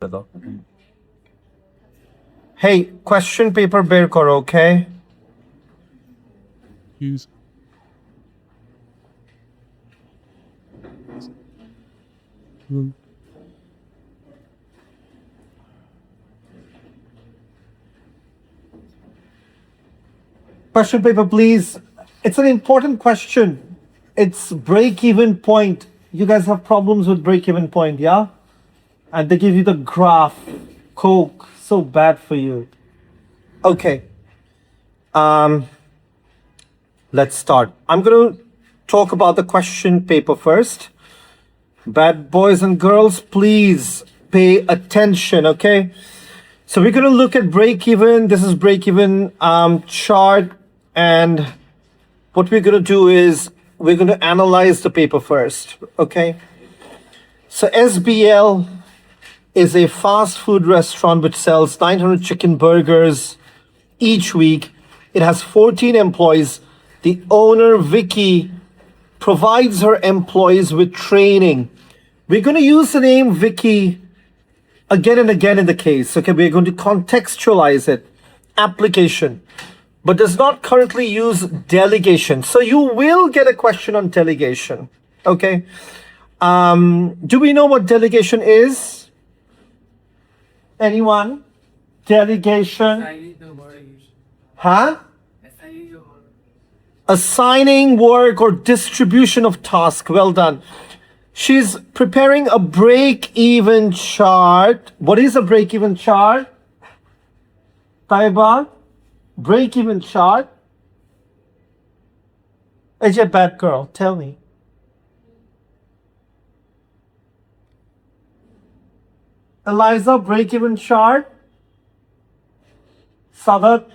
though. Hey, question paper bear karo, okay? Use. Question paper, please. It's an important question. It's break-even point. You guys have problems with break-even point, yeah? And they give you the graph. Coke, so bad for you. Okay. Let's start. I'm going to talk about the question paper first. Bad boys and girls, please pay attention, okay? So we're going to look at break-even. This is break-even chart. And what we're going to do is we're going to analyze the paper first, okay? So SBL is a fast food restaurant which sells 900 chicken burgers each week. It has 14 employees. The owner, Vicky, provides her employees with training. We're going to use the name Vicky again and again in the case, okay? We're going to contextualize it. Application, but does not currently use delegation. So you will get a question on delegation, okay? Do we know what delegation is? Anyone? Delegation? Huh? Assigning work or distribution of task. Well done. She's preparing a break-even chart. What is a break-even chart? Taiba? Break-even chart? Is a bad girl? Tell me. Eliza, break-even chart? Sadat,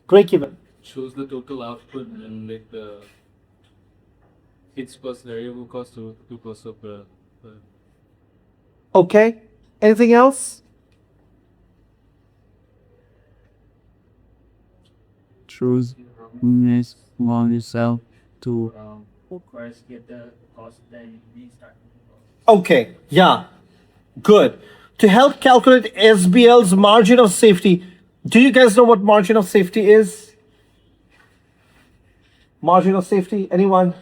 break-even. Shows the total output and like the its plus variable cost to cost of Okay. Anything else? Choose units one itself to first get the cost, then restart. Okay. Yeah. Good. To help calculate SBL's margin of safety, do you guys know what margin of safety is? Margin of safety? Anyone?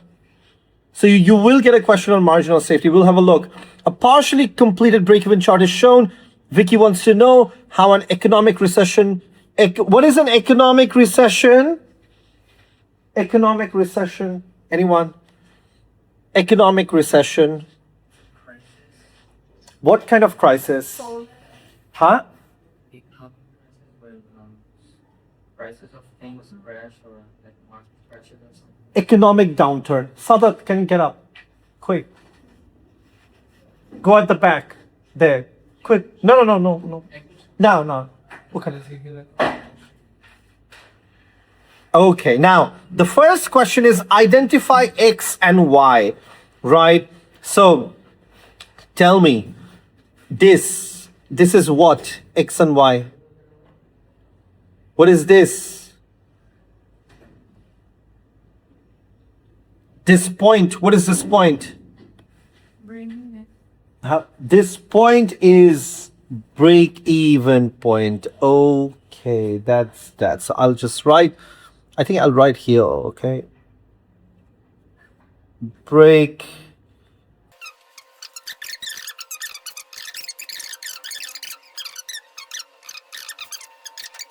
So you will get a question on margin of safety. We'll have a look. A partially completed break-even chart is shown. Vicky wants to know how an economic recession. What is an economic recession? Economic recession. Anyone? Economic recession. What kind of crisis? Huh? Prices of things crash or like market pressure or something. Economic downturn. Sadat, can you get up? Quick. Go at the back. There. Quick. No. No. What kind of thing is that? Okay, now the first question is identify X and Y, right? So tell me, this is what? X and Y. What is this? This point, what is this point? This point is break-even point. Okay, that's that. So I'll just write, I think I'll write here, okay? Break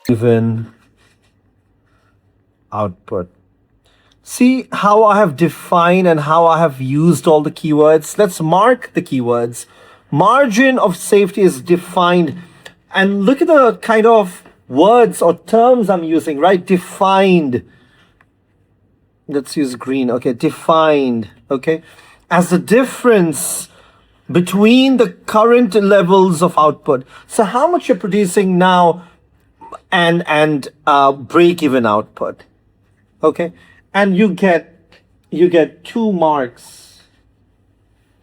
even output. See how I have defined and how I have used all the keywords. Let's mark the keywords. Margin of safety is defined. And look at the kind of words or terms I'm using, right? Defined. Let's use green. Okay, defined. Okay. As the difference between the current levels of output. So how much you're producing now and break-even output. Okay. And you get 2 marks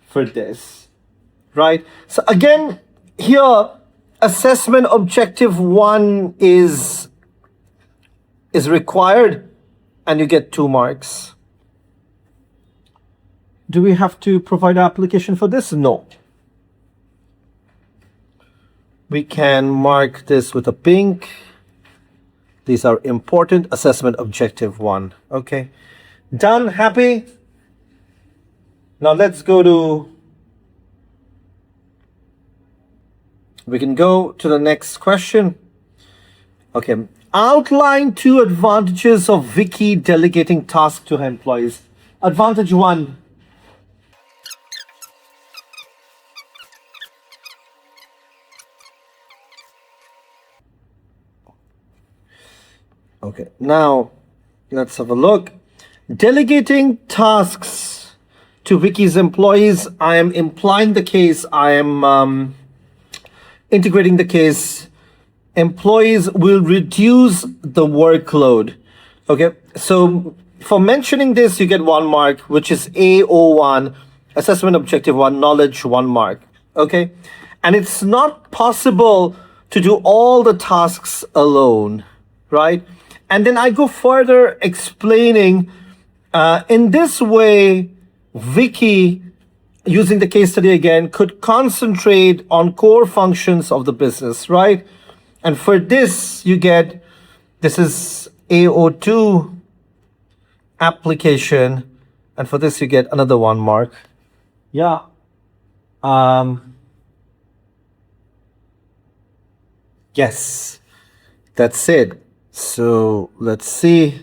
for this, right? So again, here, assessment objective 1 is required, and you get 2 marks. Do we have to provide an application for this? No. We can mark this with a pink. These are important. Assessment objective 1. Okay. Done. Happy? Now let's go to... We can go to the next question. Okay. Outline 2 advantages of Vicky delegating tasks to her employees. Advantage 1. Okay, now let's have a look. Delegating tasks to Vicky's employees. I am implying the case. I am integrating the case. Employees will reduce the workload. Okay, so for mentioning this, you get 1 mark, which is AO1, assessment objective 1, knowledge 1 mark. Okay, and it's not possible to do all the tasks alone, right? And then I go further explaining in this way, Vicky, using the case study again, could concentrate on core functions of the business, right? And for this, you get, this is AO2 application. And for this, you get another 1 mark. Yeah. Yes, that's it. So let's see.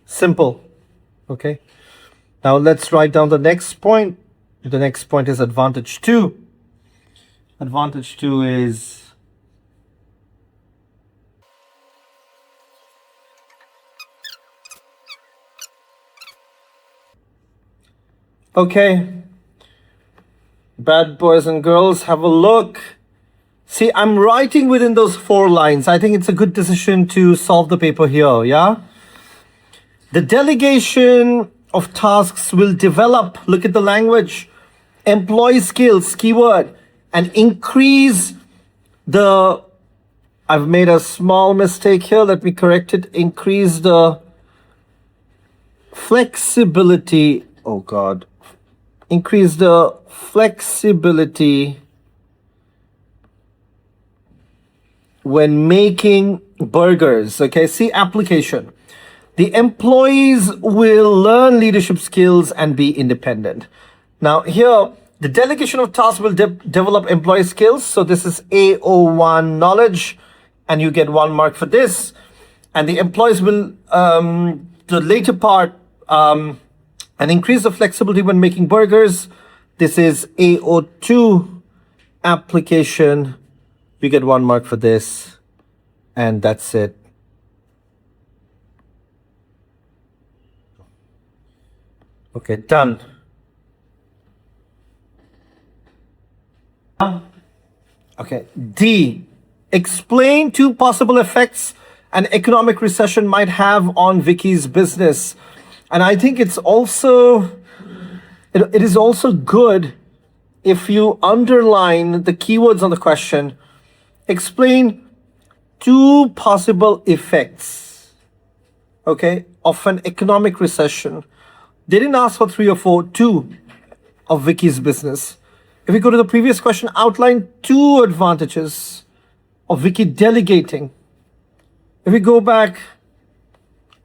Simple. Okay. Now let's write down the next point. The next point is advantage 2. Advantage 2 is okay. Bad boys and girls, have a look. See, I'm writing within those 4 lines. I think it's a good decision to solve the paper here, yeah? The delegation of tasks will develop, look at the language, employee skills, keyword, and increase the, I've made a small mistake here, let me correct it, increase the flexibility, oh God, increase the flexibility when making burgers. Okay, see application. The employees will learn leadership skills and be independent. Now here, the delegation of tasks will develop employee skills. So this is AO1 knowledge, and you get 1 mark for this. And the employees will, the later part, and increase the flexibility when making burgers. This is AO2 application. You get 1 mark for this, and that's it. Okay, done. Okay, D. Explain 2 possible effects an economic recession might have on Vicky's business. And I think it's also, it is also good if you underline the keywords on the question. Explain 2 possible effects, okay, of an economic recession. They didn't ask for 3 or 4, 2 of Vicky's business. If we go to the previous question, outline 2 advantages of Vicky delegating. If we go back,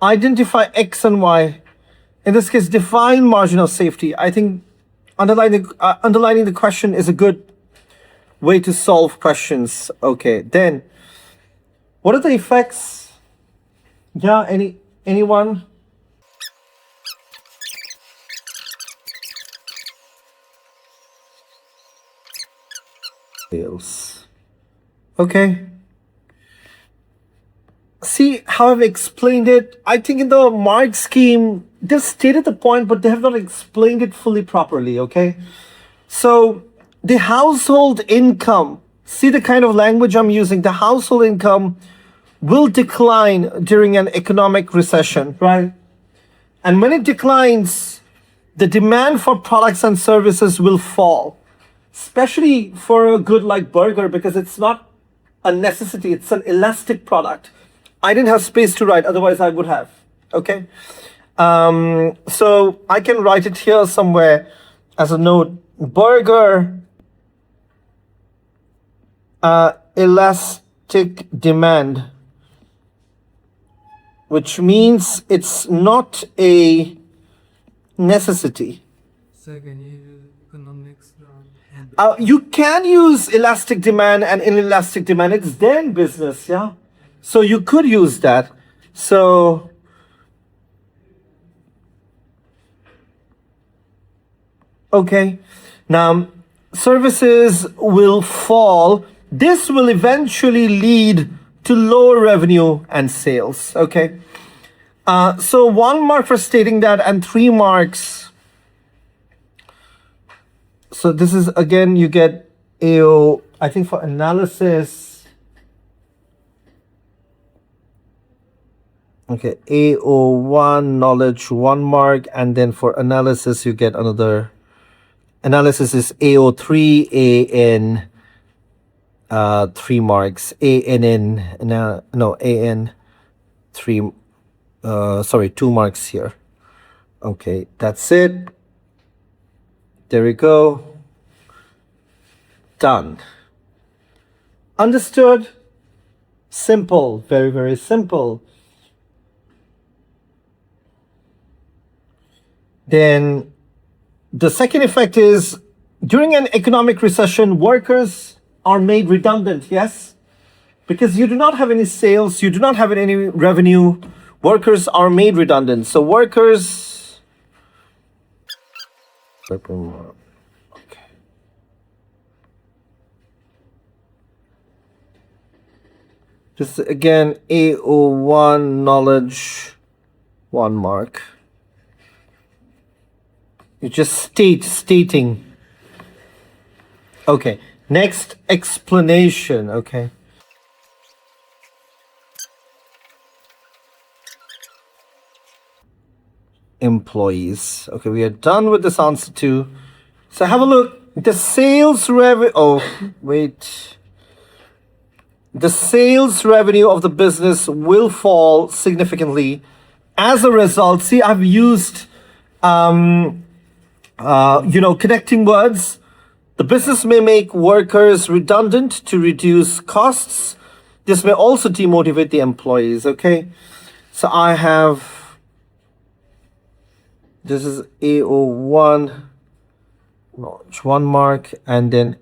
identify X and Y. In this case, define margin of safety. I think underlining the question is a good way to solve questions. Okay, then what are the effects? Yeah, anyone? Sales. Okay. See how I've explained it? I think in the mark scheme, they've stated the point, but they have not explained it fully properly, okay? So the household income, see the kind of language I'm using, the household income will decline during an economic recession, right? And when it declines, the demand for products and services will fall, especially for a good like burger, because it's not a necessity, it's an elastic product. I didn't have space to write, otherwise I would have, okay? So I can write it here somewhere as a note. Burger elastic demand, which means it's not a necessity. Second, you economics. You can use elastic demand and inelastic demand. It's their business, yeah. So you could use that. So okay. Now services will fall. This will eventually lead to lower revenue and sales. Okay. So 1 mark for stating that and 3 marks. So this is again, you get AO, I think for analysis. Okay, AO1 knowledge 1 mark, and then for analysis you get another. Analysis is AO3, AN 3 marks, ANN no AN 3 sorry 2 marks here. Okay, that's it. There we go. Done. Understood? Simple, very, very simple. Then the second effect is during an economic recession, workers are made redundant, yes? Because you do not have any sales, you do not have any revenue, workers are made redundant. So workers. Okay. Just again, AO1 knowledge 1 mark. You just stating. Okay. Next, explanation. Okay. Employees. Okay, we are done with this answer too. So have a look. The sales revenue. Oh, wait. The sales revenue of the business will fall significantly. As a result, see, I've used, connecting words. The business may make workers redundant to reduce costs. This may also demotivate the employees. Okay, so I have. This is AO1, notch 1 mark, and then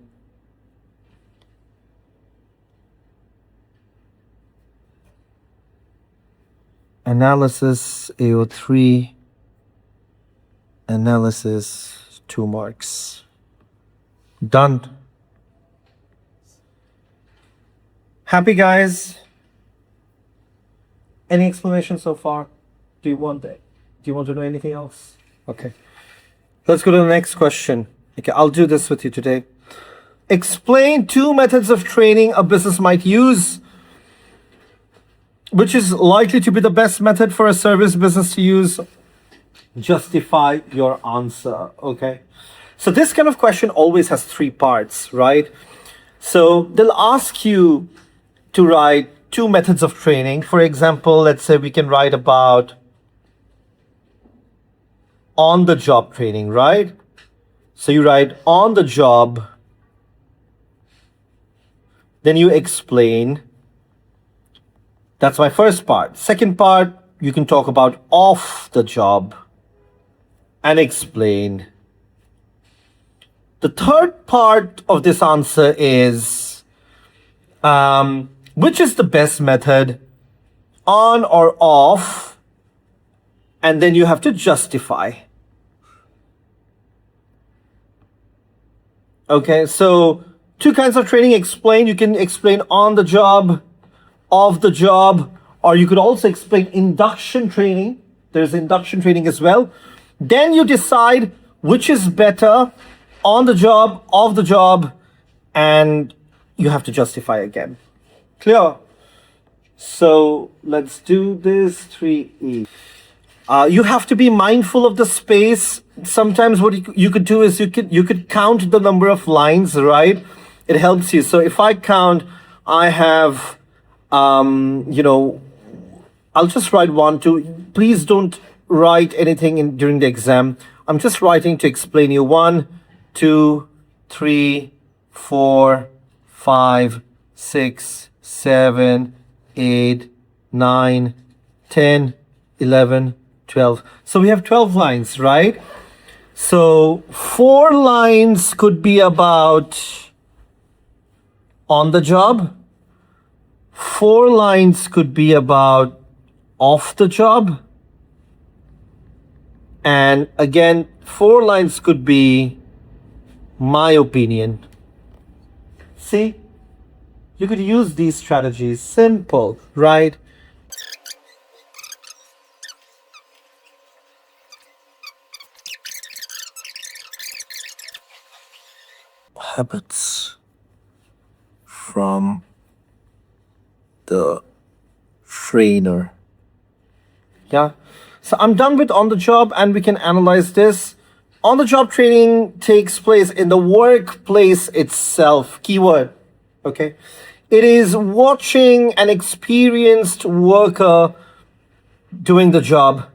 analysis, AO3, analysis, 2 marks. Done. Happy, guys? Any explanation so far? Do you want that? Do you want to know anything else? Okay. Let's go to the next question. Okay, I'll do this with you today. Explain 2 methods of training a business might use. Which is likely to be the best method for a service business to use? Justify your answer. Okay. So this kind of question always has 3 parts, right? So they'll ask you to write 2 methods of training. For example, let's say we can write about on-the-job training, right? So you write on the job, then you explain. That's my first part. Second part, you can talk about off the job and explain. The third part of this answer is, which is the best method, on or off? And then you have to justify. Okay, so 2 kinds of training explain. You can explain on the job, off the job, or you could also explain induction training. There's induction training as well. Then you decide which is better, on the job, off the job, and you have to justify again. Clear? So let's do this 3E. You have to be mindful of the space. Sometimes what you could do is you could count the number of lines, right? It helps you. So if I count, I have, I'll just write 1, 2. Please don't write anything during the exam. I'm just writing to explain you. 1, 2, 3, 4, 5, 6, 7, 8, 9, 10, 11, 12. So we have 12 lines, right? So 4 lines could be about on the job. 4 lines could be about off the job. And again, 4 lines could be my opinion. See? You could use these strategies. Simple, right? Habits from the trainer. Yeah. So I'm done with on the job and we can analyze this. On the job training takes place in the workplace itself. Keyword. Okay. It is watching an experienced worker doing the job.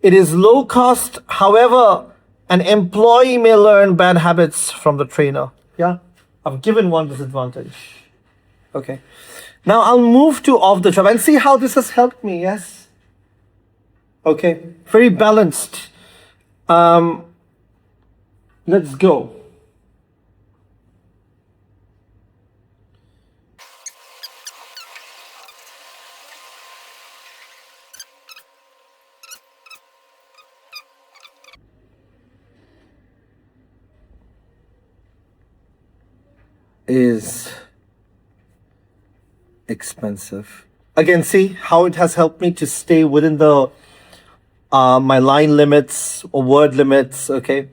It is low cost. However, an employee may learn bad habits from the trainer. Yeah. I've given one disadvantage. Okay. Now I'll move to off the job and see how this has helped me. Yes. Okay. Very balanced. Let's go. Is expensive. Again, see how it has helped me to stay within the my line limits or word limits. Okay,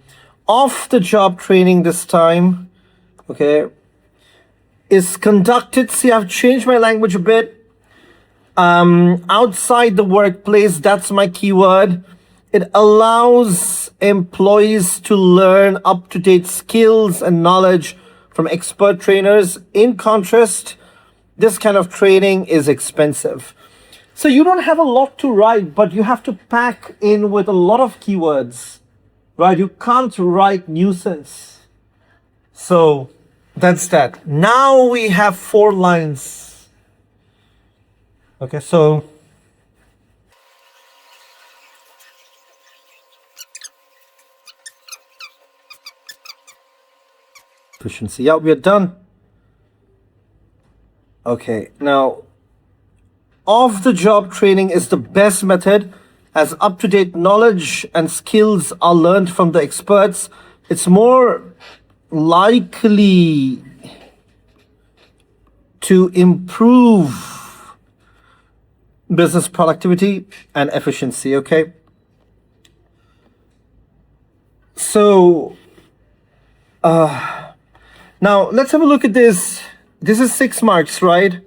off the job training this time. Okay, is conducted. See, I've changed my language a bit. Outside the workplace. That's my keyword. It allows employees to learn up-to-date skills and knowledge from expert trainers. In contrast, this kind of training is expensive. So you don't have a lot to write, but you have to pack in with a lot of keywords, right? You can't write nuisance. So that's that. Now we have 4 lines. Okay, so efficiency. Yeah, we are done. Okay, now off the job training is the best method as up to date knowledge and skills are learned from the experts. It's more likely to improve business productivity and efficiency. Okay, so now let's have a look at this. This is 6 marks, right?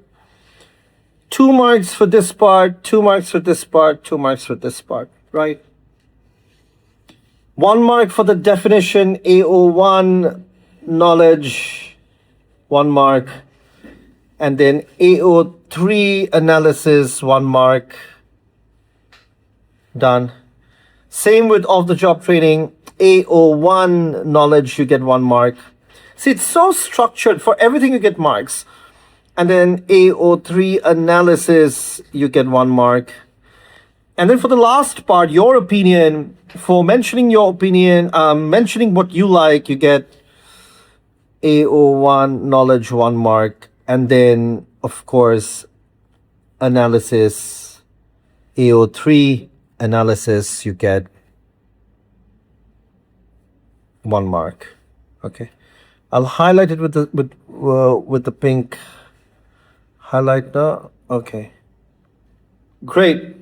2 marks for this part, 2 marks for this part, 2 marks for this part, right? 1 mark for the definition, AO1 knowledge, 1 mark. And then AO3 analysis, 1 mark. Done. Same with off the job training, AO1 knowledge, you get 1 mark. See, it's so structured. For everything you get marks. And then AO3 analysis, you get 1 mark. And then for the last part, your opinion, for mentioning your opinion, mentioning what you like, you get AO1 knowledge, 1 mark. And then, of course, analysis, AO3 analysis, you get 1 mark. Okay. I'll highlight it with the pink highlighter. Okay. Great.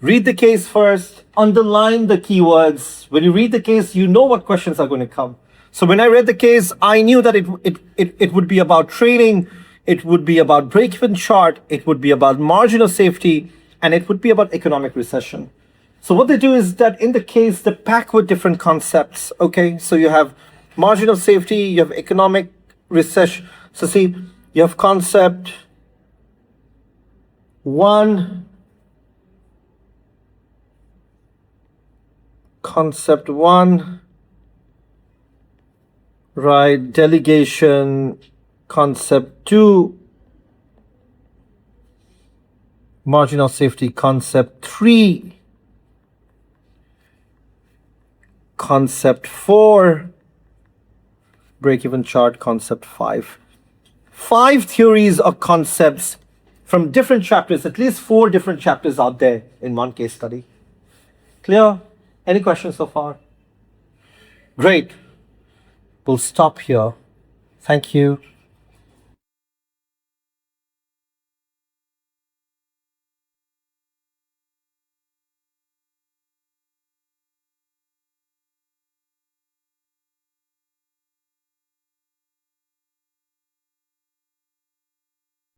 Read the case first. Underline the keywords. When you read the case, you know what questions are going to come. So when I read the case, I knew that it would be about training, it would be about break-even chart, it would be about margin of safety, and it would be about economic recession. So what they do is that in the case, they pack with different concepts. Okay, so you have margin of safety, you have economic recession. So see, you have concept 1, concept 1, right? Delegation, concept 2. Margin of safety, concept 3. Concept 4. Break-even chart, concept 5. 5 theories or concepts from different chapters, at least 4 different chapters out there in one case study. Clear? Any questions so far? Great. We'll stop here. Thank you.